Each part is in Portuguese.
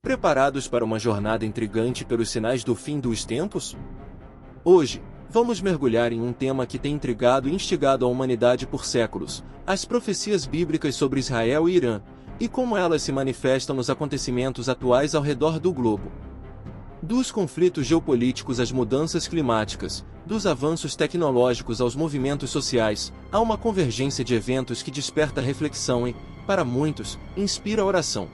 Preparados para uma jornada intrigante pelos sinais do fim dos tempos? Hoje, vamos mergulhar em um tema que tem intrigado e instigado a humanidade por séculos: as profecias bíblicas sobre Israel e Irã, e como elas se manifestam nos acontecimentos atuais ao redor do globo. Dos conflitos geopolíticos às mudanças climáticas, dos avanços tecnológicos aos movimentos sociais, há uma convergência de eventos que desperta reflexão e, para muitos, inspira oração.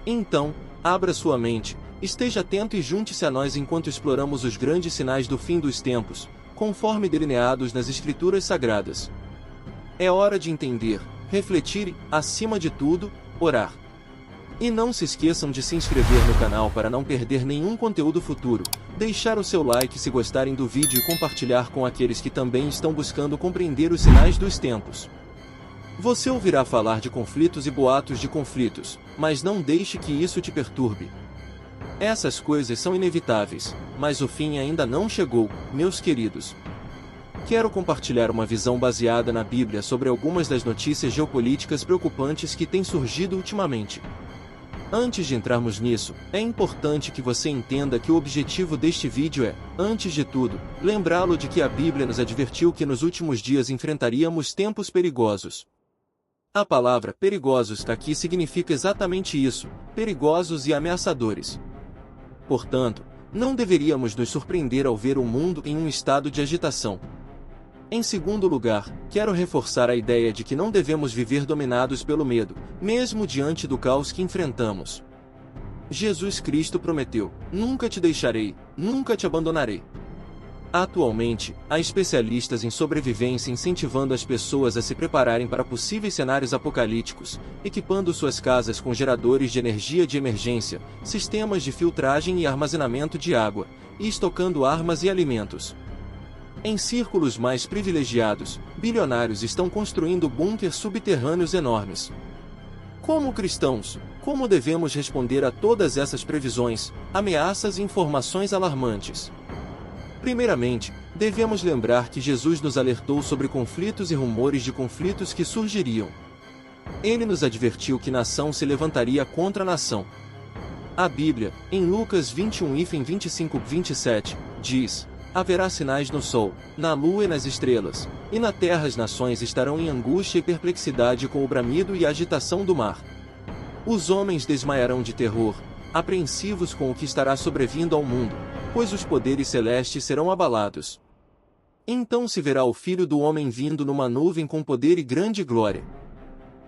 Então, abra sua mente, esteja atento e junte-se a nós enquanto exploramos os grandes sinais do fim dos tempos, conforme delineados nas Escrituras Sagradas. É hora de entender, refletir e, acima de tudo, orar. E não se esqueçam de se inscrever no canal para não perder nenhum conteúdo futuro, deixar o seu like se gostarem do vídeo e compartilhar com aqueles que também estão buscando compreender os sinais dos tempos. Você ouvirá falar de conflitos e boatos de conflitos, mas não deixe que isso te perturbe. Essas coisas são inevitáveis, mas o fim ainda não chegou, meus queridos. Quero compartilhar uma visão baseada na Bíblia sobre algumas das notícias geopolíticas preocupantes que têm surgido ultimamente. Antes de entrarmos nisso, é importante que você entenda que o objetivo deste vídeo é, antes de tudo, lembrá-lo de que a Bíblia nos advertiu que nos últimos dias enfrentaríamos tempos perigosos. A palavra perigosos aqui significa exatamente isso, perigosos e ameaçadores. Portanto, não deveríamos nos surpreender ao ver o mundo em um estado de agitação. Em segundo lugar, quero reforçar a ideia de que não devemos viver dominados pelo medo, mesmo diante do caos que enfrentamos. Jesus Cristo prometeu: "Nunca te deixarei, nunca te abandonarei." Atualmente, há especialistas em sobrevivência incentivando as pessoas a se prepararem para possíveis cenários apocalípticos, equipando suas casas com geradores de energia de emergência, sistemas de filtragem e armazenamento de água, e estocando armas e alimentos. Em círculos mais privilegiados, bilionários estão construindo bunkers subterrâneos enormes. Como cristãos, como devemos responder a todas essas previsões, ameaças e informações alarmantes? Primeiramente, devemos lembrar que Jesus nos alertou sobre conflitos e rumores de conflitos que surgiriam. Ele nos advertiu que nação se levantaria contra nação. A Bíblia, em Lucas 21:25-27, diz: "Haverá sinais no sol, na lua e nas estrelas, e na terra as nações estarão em angústia e perplexidade com o bramido e a agitação do mar. Os homens desmaiarão de terror, apreensivos com o que estará sobrevindo ao mundo, pois os poderes celestes serão abalados. Então se verá o Filho do Homem vindo numa nuvem com poder e grande glória."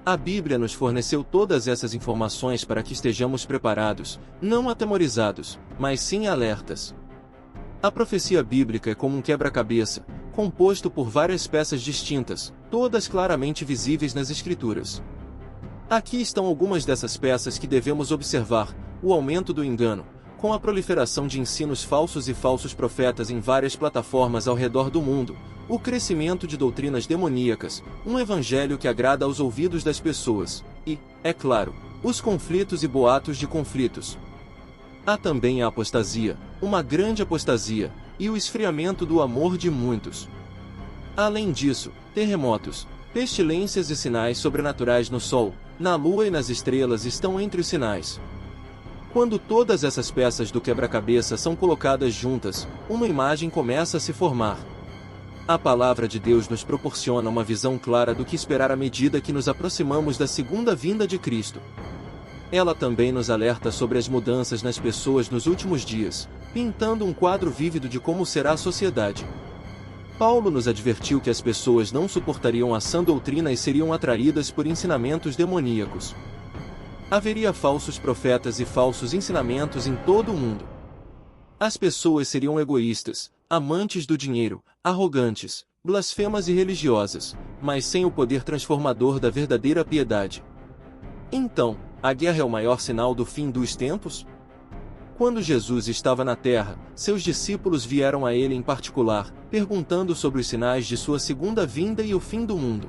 A Bíblia nos forneceu todas essas informações para que estejamos preparados, não atemorizados, mas sim alertas. A profecia bíblica é como um quebra-cabeça, composto por várias peças distintas, todas claramente visíveis nas Escrituras. Aqui estão algumas dessas peças que devemos observar: o aumento do engano, com a proliferação de ensinos falsos e falsos profetas em várias plataformas ao redor do mundo, o crescimento de doutrinas demoníacas, um evangelho que agrada aos ouvidos das pessoas, e, é claro, os conflitos e boatos de conflitos. Há também a apostasia, uma grande apostasia, e o esfriamento do amor de muitos. Além disso, terremotos, pestilências e sinais sobrenaturais no sol, na lua e nas estrelas estão entre os sinais. Quando todas essas peças do quebra-cabeça são colocadas juntas, uma imagem começa a se formar. A palavra de Deus nos proporciona uma visão clara do que esperar à medida que nos aproximamos da segunda vinda de Cristo. Ela também nos alerta sobre as mudanças nas pessoas nos últimos dias, pintando um quadro vívido de como será a sociedade. Paulo nos advertiu que as pessoas não suportariam a sã doutrina e seriam atraídas por ensinamentos demoníacos. Haveria falsos profetas e falsos ensinamentos em todo o mundo. As pessoas seriam egoístas, amantes do dinheiro, arrogantes, blasfemas e religiosas, mas sem o poder transformador da verdadeira piedade. Então, a guerra é o maior sinal do fim dos tempos? Quando Jesus estava na terra, seus discípulos vieram a ele em particular, perguntando sobre os sinais de sua segunda vinda e o fim do mundo.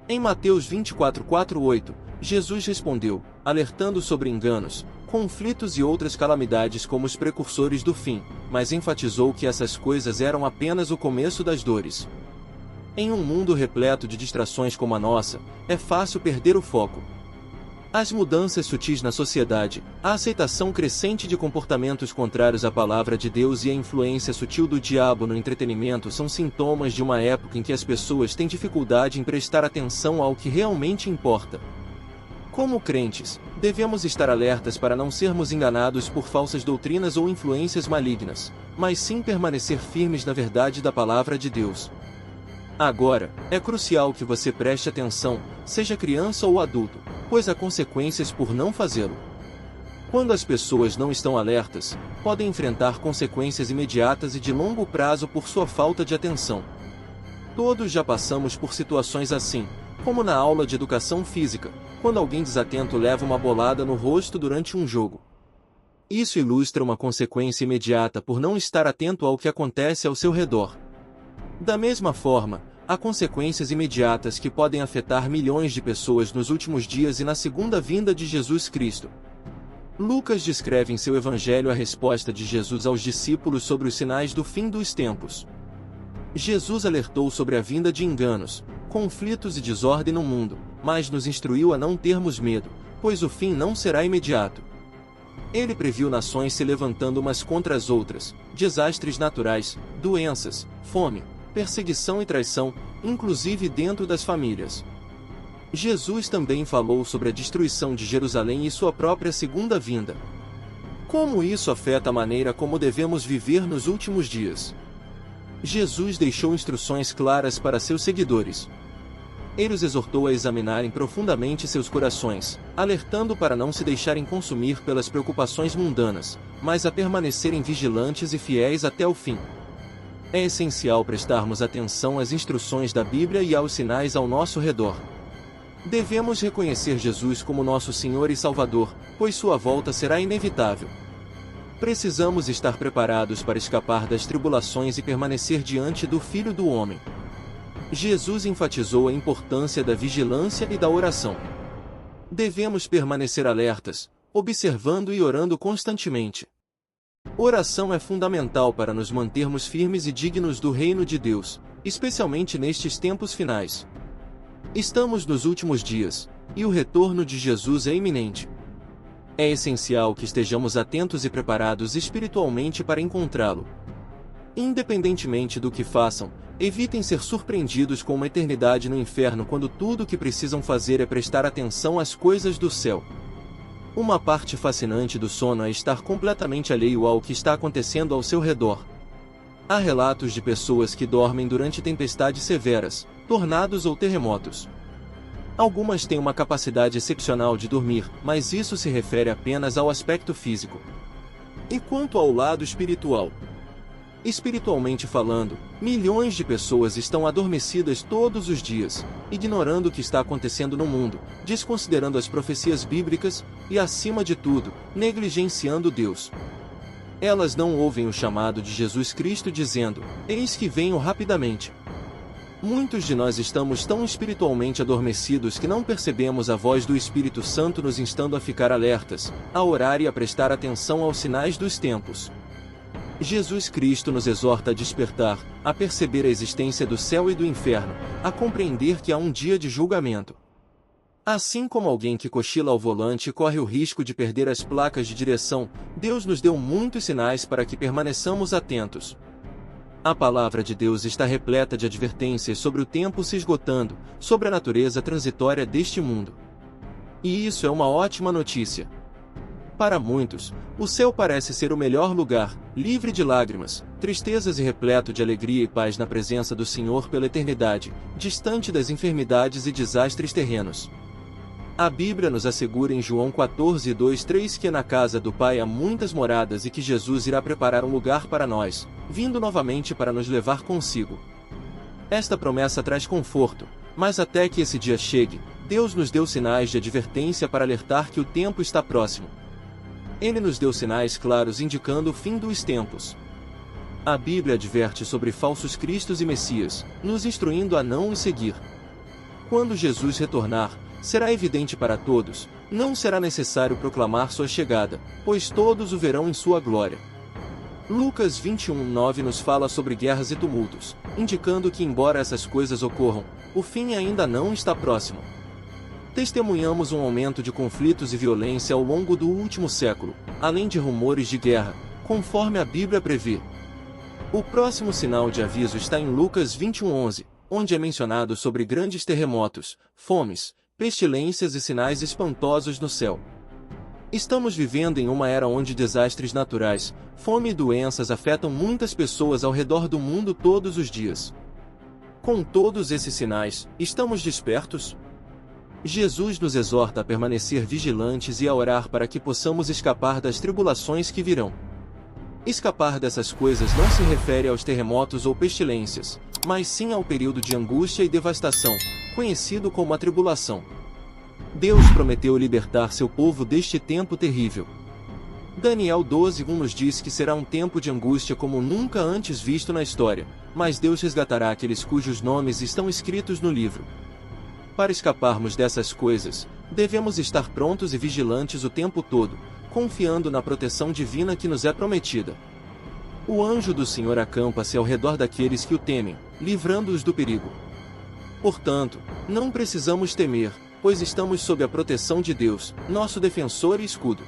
Em Mateus 24:4-8, Jesus respondeu, alertando sobre enganos, conflitos e outras calamidades como os precursores do fim, mas enfatizou que essas coisas eram apenas o começo das dores. Em um mundo repleto de distrações como a nossa, é fácil perder o foco. As mudanças sutis na sociedade, a aceitação crescente de comportamentos contrários à palavra de Deus e a influência sutil do diabo no entretenimento são sintomas de uma época em que as pessoas têm dificuldade em prestar atenção ao que realmente importa. Como crentes, devemos estar alertas para não sermos enganados por falsas doutrinas ou influências malignas, mas sim permanecer firmes na verdade da palavra de Deus. Agora, é crucial que você preste atenção, seja criança ou adulto, pois há consequências por não fazê-lo. Quando as pessoas não estão alertas, podem enfrentar consequências imediatas e de longo prazo por sua falta de atenção. Todos já passamos por situações assim, como na aula de educação física, quando alguém desatento leva uma bolada no rosto durante um jogo. Isso ilustra uma consequência imediata por não estar atento ao que acontece ao seu redor. Da mesma forma, há consequências imediatas que podem afetar milhões de pessoas nos últimos dias e na segunda vinda de Jesus Cristo. Lucas descreve em seu evangelho a resposta de Jesus aos discípulos sobre os sinais do fim dos tempos. Jesus alertou sobre a vinda de enganos, conflitos e desordem no mundo, mas nos instruiu a não termos medo, pois o fim não será imediato. Ele previu nações se levantando umas contra as outras, desastres naturais, doenças, fome, perseguição e traição, inclusive dentro das famílias. Jesus também falou sobre a destruição de Jerusalém e sua própria segunda vinda. Como isso afeta a maneira como devemos viver nos últimos dias? Jesus deixou instruções claras para seus seguidores. Ele os exortou a examinarem profundamente seus corações, alertando para não se deixarem consumir pelas preocupações mundanas, mas a permanecerem vigilantes e fiéis até o fim. É essencial prestarmos atenção às instruções da Bíblia e aos sinais ao nosso redor. Devemos reconhecer Jesus como nosso Senhor e Salvador, pois sua volta será inevitável. Precisamos estar preparados para escapar das tribulações e permanecer diante do Filho do Homem. Jesus enfatizou a importância da vigilância e da oração. Devemos permanecer alertas, observando e orando constantemente. Oração é fundamental para nos mantermos firmes e dignos do reino de Deus, especialmente nestes tempos finais. Estamos nos últimos dias, e o retorno de Jesus é iminente. É essencial que estejamos atentos e preparados espiritualmente para encontrá-lo. Independentemente do que façam, evitem ser surpreendidos com uma eternidade no inferno quando tudo o que precisam fazer é prestar atenção às coisas do céu. Uma parte fascinante do sono é estar completamente alheio ao que está acontecendo ao seu redor. Há relatos de pessoas que dormem durante tempestades severas, tornados ou terremotos. Algumas têm uma capacidade excepcional de dormir, mas isso se refere apenas ao aspecto físico. E quanto ao lado espiritual? Espiritualmente falando, milhões de pessoas estão adormecidas todos os dias, ignorando o que está acontecendo no mundo, desconsiderando as profecias bíblicas e, acima de tudo, negligenciando Deus. Elas não ouvem o chamado de Jesus Cristo dizendo: "Eis que venho rapidamente". Muitos de nós estamos tão espiritualmente adormecidos que não percebemos a voz do Espírito Santo nos instando a ficar alertas, a orar e a prestar atenção aos sinais dos tempos. Jesus Cristo nos exorta a despertar, a perceber a existência do céu e do inferno, a compreender que há um dia de julgamento. Assim como alguém que cochila ao volante corre o risco de perder as placas de direção, Deus nos deu muitos sinais para que permaneçamos atentos. A palavra de Deus está repleta de advertências sobre o tempo se esgotando, sobre a natureza transitória deste mundo. E isso é uma ótima notícia. Para muitos, o céu parece ser o melhor lugar, livre de lágrimas, tristezas e repleto de alegria e paz na presença do Senhor pela eternidade, distante das enfermidades e desastres terrenos. A Bíblia nos assegura em João 14:2-3 que na casa do Pai há muitas moradas e que Jesus irá preparar um lugar para nós, vindo novamente para nos levar consigo. Esta promessa traz conforto, mas até que esse dia chegue, Deus nos deu sinais de advertência para alertar que o tempo está próximo. Ele nos deu sinais claros indicando o fim dos tempos. A Bíblia adverte sobre falsos cristos e messias, nos instruindo a não os seguir. Quando Jesus retornar, será evidente para todos, não será necessário proclamar sua chegada, pois todos o verão em sua glória. Lucas 21:9 nos fala sobre guerras e tumultos, indicando que embora essas coisas ocorram, o fim ainda não está próximo. Testemunhamos um aumento de conflitos e violência ao longo do último século, além de rumores de guerra, conforme a Bíblia prevê. O próximo sinal de aviso está em Lucas 21:11, onde é mencionado sobre grandes terremotos, fomes, pestilências e sinais espantosos no céu. Estamos vivendo em uma era onde desastres naturais, fome e doenças afetam muitas pessoas ao redor do mundo todos os dias. Com todos esses sinais, estamos despertos? Jesus nos exorta a permanecer vigilantes e a orar para que possamos escapar das tribulações que virão. Escapar dessas coisas não se refere aos terremotos ou pestilências, mas sim ao período de angústia e devastação, conhecido como a tribulação. Deus prometeu libertar seu povo deste tempo terrível. Daniel 12:1 nos diz que será um tempo de angústia como nunca antes visto na história, mas Deus resgatará aqueles cujos nomes estão escritos no livro. Para escaparmos dessas coisas, devemos estar prontos e vigilantes o tempo todo, confiando na proteção divina que nos é prometida. O anjo do Senhor acampa-se ao redor daqueles que o temem, livrando-os do perigo. Portanto, não precisamos temer, pois estamos sob a proteção de Deus, nosso defensor e escudo.